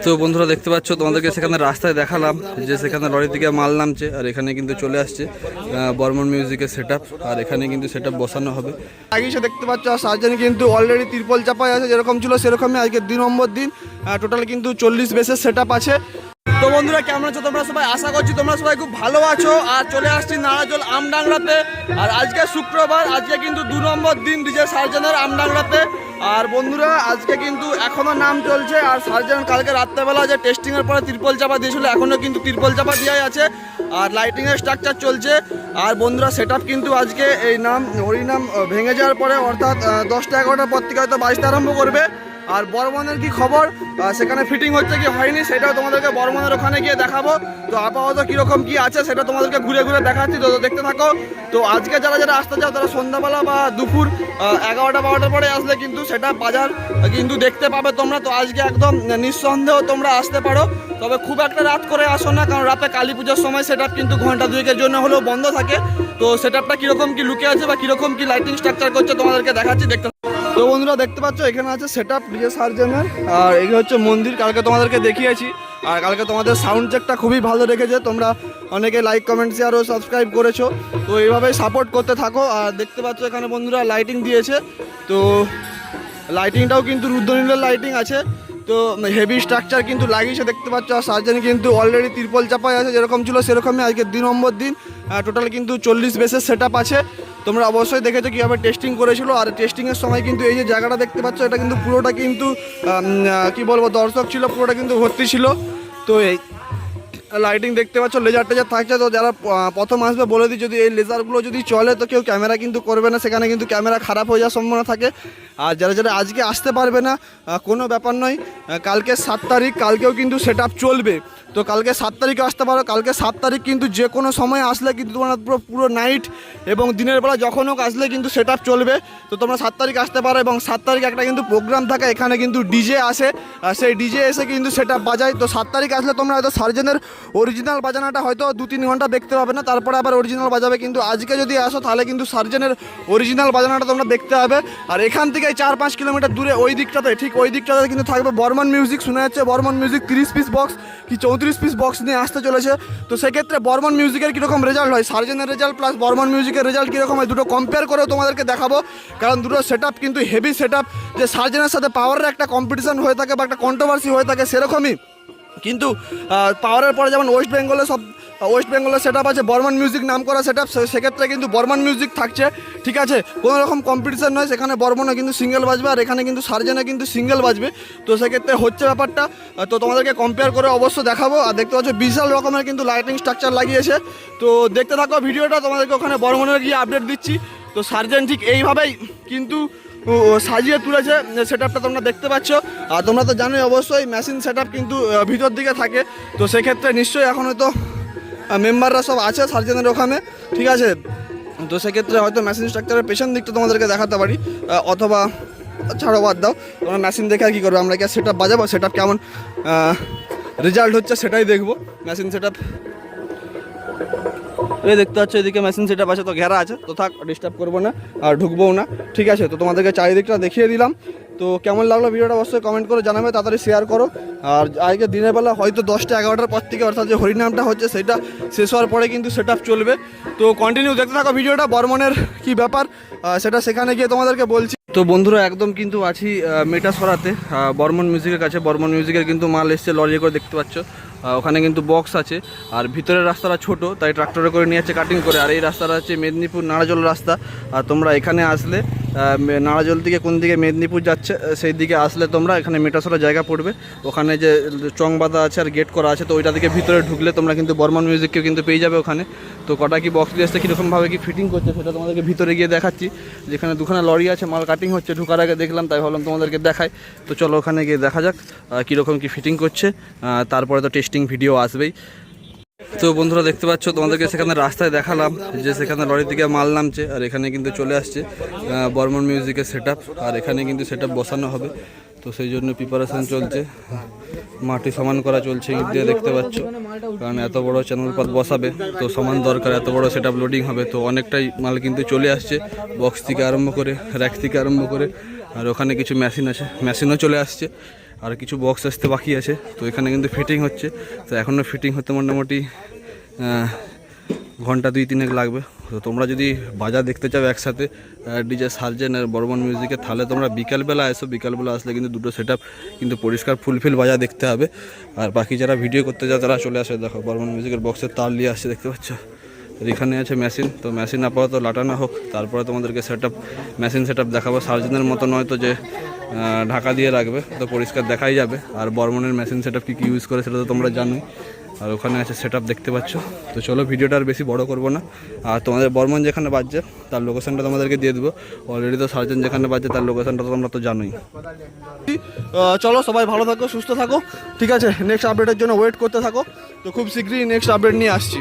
তো বন্ধুরা দেখতে পাচ্ছ, তোমাদেরকে সেখানে রাস্তায় দেখালাম যে সেখানে লরি থেকে মাল নামছে, আর এখানে কিন্তু চলে আসছে বর্মন মিউজিকের সেটআপ, আর এখানে কিন্তু সেটআপ বসানো হবে। আগে সে দেখতে পাচ্ছ সার্জেন কিন্তু অলরেডি তিরপল চাপায় আছে, যেরকম ছিল সেরকমই আজকে 2 নম্বর দিন। টোটাল কিন্তু 40 বেসের সেটআপ আছে। তো বন্ধুরা কেমন আছো তোমরা সবাই? আশা করছি তোমরা সবাই খুব ভালো আছো। আর চলে আসছি নারাজল আমডাংরাতে, আর আজকে শুক্রবার, আজকে কিন্তু 2 নম্বর দিন ডিজে সার্জেনের আমডাংরাতে। আর বন্ধুরা আজকে কিন্তু এখনও নাম চলছে, আর সার্জেন কালকে রাত্রেবেলা যে টেস্টিংয়ের পরে তিরপল চাপা দিয়েছিল, এখনও কিন্তু তিরপল চাপা দেওয়াই আছে, আর লাইটিংয়ের স্ট্রাকচার চলছে। আর বন্ধুরা সেটআপ কিন্তু আজকে এই নাম হরিনাম ভেঙে যাওয়ার পরে অর্থাৎ 10টা 11টার পর থেকে হয়তো বাজতে আরম্ভ করবে। আর বর্মনের কি খবর, সেখানে ফিটিং হচ্ছে কি হয়নি সেটাও তোমাদেরকে বর্মনের ওখানে গিয়ে দেখাবো। তো আপাতত কীরকম কি আছে সেটা তোমাদেরকে ঘুরে ঘুরে দেখাচ্ছি, তো দেখতে থাকো। তো আজকে যারা যারা আসতে চাও তারা সন্ধ্যাবেলা বা দুপুর 11টা 12টার পরে আসলে কিন্তু সেটা বাজার কিন্তু দেখতে পাবে তোমরা। তো আজকে একদম নিঃসন্দেহ তোমরা আসতে পারো, তবে খুব একটা রাত করে আসো না, কারণ রাতে কালী পুজোর সময় সেটআপ কিন্তু ঘন্টা 2-এর জন্য হলেও বন্ধ থাকে। তো সেটআপটা কীরকম কি লুকে আছে বা কীরকম কি লাইটিং স্ট্রাকচার করছে তোমাদেরকে দেখাচ্ছি, দেখতে। তো বন্ধুরা দেখতে পাচ্ছ এখানে আছে সেটআপ ডিজে সার্জেনের, আর এই হচ্ছে মন্দির। কালকে তোমাদেরকে দেখিয়েছি, আর কালকে তোমাদের সাউন্ড চেকটা খুবই ভালো রেখেছে, তোমরা অনেকে লাইক কমেন্ট শেয়ার ও সাবস্ক্রাইব করেছো। তো এইভাবেই সাপোর্ট করতে থাকো। আর দেখতে পাচ্ছ এখানে বন্ধুরা লাইটিং দিয়েছে, তো লাইটিংটাও কিন্তু রুদ্রনীলের লাইটিং আছে। তো হেভি স্ট্রাকচার কিন্তু লাগিয়েছে দেখতে পাচ্ছ। আর সার্জেন কিন্তু অলরেডি তিরপল চাপায় আছে, যেরকম ছিল সেরকমই আজকে 2 নম্বর দিন। টোটাল কিন্তু 40 বেসের সেটআপ আছে। তোমরা অবশ্যই দেখেছো কীভাবে টেস্টিং করেছিল, আর টেস্টিংয়ের সময় কিন্তু এই যে জায়গাটা দেখতে পাচ্ছ, এটা কিন্তু পুরোটা কিন্তু কি বলবো, দর্শক ছিল, পুরোটা কিন্তু ভর্তি ছিল। তো এই লাইটিং দেখতে পাচ্ছ, লেজার টেজার থাকছে। তো যারা প্রথম আসবে বলে দিই, যদি এই লেজারগুলো যদি চলে তো কেউ ক্যামেরা কিন্তু করবে না, সেখানে কিন্তু ক্যামেরা খারাপ হয়ে যাওয়ার সম্ভাবনা থাকে। আর যারা যারা আজকে আসতে পারবে না কোনো ব্যাপার নয়, কালকে 7 তারিখ, কালকেও কিন্তু সেটআপ চলবে। তো কালকে 7 তারিখে আসতে পারো। কালকে 7 তারিখ কিন্তু যে কোনো সময় আসলে কিন্তু তোমরা পুরো নাইট এবং দিনের বেলা যখন হোক আসলে কিন্তু সেটআপ চলবে। তো তোমরা 7 তারিখ আসতে পারো, এবং 7 তারিখ একটা কিন্তু প্রোগ্রাম থাকে, এখানে কিন্তু ডিজে আসে, সেই ডিজে এসে কিন্তু সেটআপ বাজায়। তো 7 তারিখ আসলে তোমরা হয়তো সার্জেনের অরিজিনাল বাজানাটা হয়তো 2-3 ঘন্টা দেখতে পাবে না, তারপরে আবার অরিজিনাল বাজাবে। কিন্তু আজকে যদি আসো তাহলে কিন্তু সার্জেনের অরিজিনাল বাজানাটা তোমরা দেখতে পাবে। আর এখান থেকে 4-5 কিলোমিটার দূরে ওই দিকটাতে, ঠিক ওই দিকটাতে কিন্তু থাকবে বর্মন মিউজিক। শোনা যাচ্ছে বর্মন মিউজিক 30 পিস বক্স কি 34 পিস বক্স নিয়ে আসতে চলেছে। তো সেক্ষেত্রে বর্মন মিউজিকের কীরকম রেজাল্ট হয়, সার্জেনের রেজাল্ট প্লাস বর্মন মিউজিকের রেজাল্ট কীরকম হয়, দুটো কম্পেয়ার করেও তোমাদেরকে দেখাবো। কারণ দুটো সেটআপ কিন্তু হেভি সেটআপ, যে সার্জেনের সাথে পাওয়ারের একটা কম্পিটিশন হয়ে থাকে বা একটা কন্ট্রোভার্সি হয়ে থাকে, সেরকমই কিন্তু পাওয়ারের পরে যেমন ওয়েস্ট বেঙ্গলের সেটআপ আছে, বর্মন মিউজিক নাম করা সেটআপ, সেক্ষেত্রে কিন্তু বর্মন মিউজিক থাকছে, ঠিক আছে। কোনো রকম কম্পিটিশন নয়, সেখানে বর্মনে কিন্তু সিঙ্গেল বাজবে, আর এখানে কিন্তু সার্জেনে কিন্তু সিঙ্গেল বাজবে। তো সেক্ষেত্রে হচ্ছে ব্যাপারটা। তো তোমাদেরকে কম্পেয়ার করে অবশ্য দেখাবো। আর দেখতে পাচ্ছ বিশাল রকমের কিন্তু লাইটিং স্ট্রাকচার লাগিয়েছে। তো দেখতে থাকো ভিডিওটা, তোমাদেরকে ওখানে বর্মনের গিয়ে আপডেট দিচ্ছি। তো সার্জেন ঠিক এইভাবেই কিন্তু সাজিয়ে তুলেছে সেটআপটা, তোমরা দেখতে পাচ্ছ। আর তোমরা তো জানোই অবশ্যই মেশিন সেটআপ কিন্তু ভিতর দিকে থাকে। তো সেক্ষেত্রে নিশ্চয়ই এখন হয়তো মেম্বাররা সব আছে সার্জেনের ওখানে, ঠিক আছে। তো সেক্ষেত্রে হয়তো মেশিন স্ট্রাকচারের পেছন দিকটা তোমাদেরকে দেখাতে পারি, অথবা ছাড়ো বাদ দাও, তোমরা মেশিন দেখে আর কী করবো, আমরা কি সেটআপ বাজাবো, সেটআপ কেমন রেজাল্ট হচ্ছে সেটাই দেখবো। মেশিন সেটআপ এই দেখতে পাচ্ছ, এদিকে মেশিন সেটআপ আছে, তো ঘেরা আছে, তো থাক, ডিস্টার্ব করবো না আর ঢুকবোও না, ঠিক আছে। তো তোমাদেরকে চারিদিকটা দেখিয়ে দিলাম। তো কেমন লাগলো ভিডিওটা অবশ্যই কমেন্ট করে জানাবে, তাড়াতাড়ি শেয়ার করো। আর আজকে দিনের বেলা হয়তো 10টা 11টার পর থেকে, অর্থাৎ যে হরিনামটা হচ্ছে সেটা শেষ হওয়ার পরে কিন্তু সেটআপ চলবে। তো কন্টিনিউ দেখতে থাকো ভিডিওটা, বর্মনের কি ব্যাপার সেটা সেখানে গিয়ে তোমাদেরকে বলছি। তো বন্ধুরা একদম কিন্তু আছি মেটাসরাতে, বর্মন মিউজিকের কাছে। বর্মন মিউজিকের কিন্তু মাল এসছে লরি করে, দেখতে পাচ্ছ। ওখানে কিন্তু বক্স আছে, আর ভিতরের রাস্তাটা ছোট, তাই ট্রাক্টরে করে নিয়ে যাচ্ছে কাটিং করে। আর এই রাস্তাটা হচ্ছে মেদিনীপুর নারাজল রাস্তা। আর তোমরা এখানে আসলে নারাজল থেকে কোন দিকে মেদিনীপুর যাচ্ছে সেই দিকে আসলে তোমরা এখানে মেটাসরা জায়গা পড়বে, ওখানে যে চং বাঁধা আছে আর গেট করা আছে, তো ওইটা দিকে ভিতরে ঢুকলে তোমরা কিন্তু বর্মন মিউজিককে কিন্তু পেয়ে যাবে ওখানে। তো কটা কি বক্স দিয়ে আসছে, কীরকমভাবে কি ফিটিং করছে সেটা তোমাদেরকে ভিতরে গিয়ে দেখাচ্ছি। যেখানে দুখানা লরি আছে, মাল কাটিং হচ্ছে, ঢুকার আগে দেখলাম, তাই ভাবলাম তোমাদেরকে দেখাই। তো চলো ওখানে গিয়ে দেখা যাক কীরকম কি ফিটিং করছে, তারপরে তো টেস্টিং ভিডিও আসবেই। তো বন্ধুরা দেখতে পাচ্ছ, তোমাদেরকে সেখানে রাস্তায় দেখালাম যে সেখানে লরি থেকে মাল নামছে, আর এখানে কিন্তু চলে আসছে বর্মন মিউজিকের সেটআপ, আর এখানে কিন্তু সেটআপ বসানো হবে। তো সেই জন্য প্রিপারেশন চলছে, মাটি সমান করা চলছে ইট দিয়ে, দেখতে পাচ্ছ। কারণ এত বড় চ্যানেল পাত বসাবে, তো সমান দরকার, এত বড় সেটআপ লোডিং হবে। তো অনেকটাই মাল কিন্তু চলে আসছে, বক্স থেকে আরম্ভ করে, র্যাক থেকে আরম্ভ করে। আর ওখানে কিছু মেশিন আছে, মেশিনও চলে আসছে। আর কিছু বক্স আসতে বাকি আছে। তো এখানে কিন্তু ফিটিং হচ্ছে, তো এখনও ফিটিং হতে মোটামুটি ঘন্টা 2-3 লাগবে। তো তোমরা যদি বাজা দেখতে চাও একসাথে ডিজে সার্জেন আর বর্মন মিউজিকে, তাহলে তোমরা বিকালবেলা এসো। বিকালবেলা আসলে কিন্তু দুটো সেট আপ কিন্তু পরিষ্কার ফুলফিল বাজা দেখতে হবে। আর বাকি যারা ভিডিও করতে যাও তারা চলে আসে। দেখো বর্মন মিউজিকের বক্সের তার নিয়ে আসছে, দেখতে পাচ্ছ। এখানে আছে মেশিন, তো মেশিন আপাতত লাটানো হোক, তারপরে তোমাদেরকে set up machine set up দেখাবো। সার্জেনের মতো নয় তো যে ঢাকা দিয়ে রাখবে, তো পরিষ্কার দেখাই যাবে। আর বর্মনের মেশিন সেট আপ কী ইউজ করে সেটা তো তোমরা জানোই। আর ওখানে আছে সেট আপ দেখতে পাচ্ছ। তো চলো ভিডিওটা আর বেশি বড় করবো না। আর তোমাদের বর্মন যেখানে বাজছে তার লোকেশনটা তোমাদেরকে দিয়ে দেবো। অলরেডি তো সার্জেন যেখানে বাজছে তার লোকেশনটা তো তোমরা তো জানোই। চলো সবাই ভালো থাকো, সুস্থ থাকো, ঠিক আছে? নেক্সট আপডেটের জন্য ওয়েট করতে থাকো। তো খুব শীঘ্রই নেক্সট আপডেট নিয়ে আসছি।